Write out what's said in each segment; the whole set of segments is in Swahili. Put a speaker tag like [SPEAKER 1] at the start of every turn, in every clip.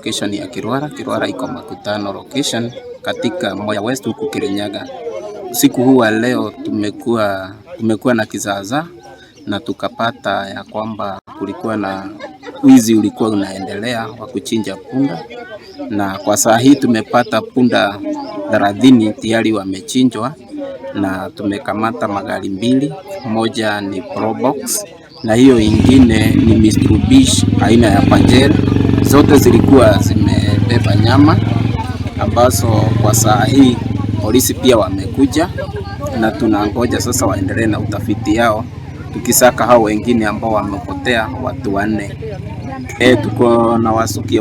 [SPEAKER 1] location ya Kirwara. Kirwara iko Makutano location katika Moya West huku Kirinyaga. Usiku huu wa leo tumekuwa na kizaazaa na tukapata ya kwamba kulikuwa na wizi ulikuwa unaendelea wa kuchinja punda, na kwa saa hii tumepata punda 30 tayari wamechinjwa, na tumekamata magari 2, moja ni Probox na hiyo ingine ni Mitsubishi aina ya Pajero. Zote zilikuwa zimebeba nyama ambazo kwa saa hii polisi pia wamekuja, na tunangoja sasa waendelee na utafiti yao tukisaka hao wengine ambao wamepotea, watu 4. Tuko na wasuki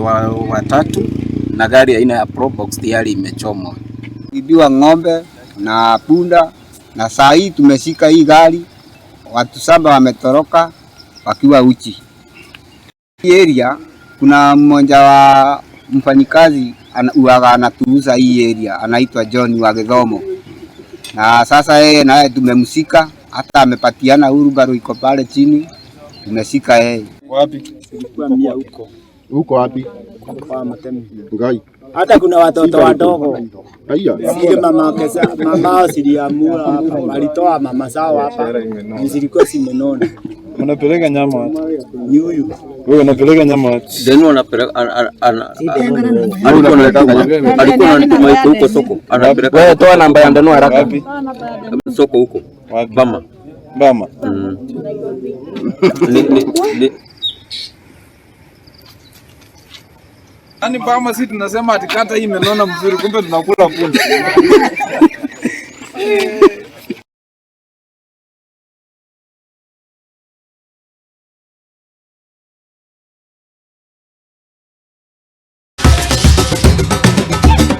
[SPEAKER 1] watatu na gari aina ya Probox tayari imechomwa.
[SPEAKER 2] Ibiwa ng'ombe na punda, na saa hii tumeshika hii gari, watu 7 wametoroka wakiwa uchi. Hii area kuna mmoja wa mfanyikazi anatuuza hii area, anaitwa John wa Githomo, na sasa yeye naye tumemsika, hata amepatiana hurubaro iko pale chini, tumeshika yeye.
[SPEAKER 3] Wapi?
[SPEAKER 4] Ilikuwa mia huko.
[SPEAKER 3] Huko wapi?
[SPEAKER 4] Kwa Matemi.
[SPEAKER 3] Ngai.
[SPEAKER 4] Hata kuna watoto wadogo.
[SPEAKER 3] Haya.
[SPEAKER 4] Sile mama siliamua hapa. Walitoa mama zao hapa. Zilikuwa zimenona.
[SPEAKER 3] Unapeleka nyama wapi?
[SPEAKER 4] Ni huyu.
[SPEAKER 3] Wewe unapeleka nyama wapi?
[SPEAKER 5] Then unapeleka alikuwa anatuma huko soko. Anapeleka.
[SPEAKER 1] Wewe toa namba ya Ndano haraka.
[SPEAKER 3] Wapi?
[SPEAKER 5] Soko huko.
[SPEAKER 3] Wapi?
[SPEAKER 5] Bama.
[SPEAKER 3] Bama. Ani Bama sisi tunasema atikata hii imenona mzuri, kumbe tunakula punda.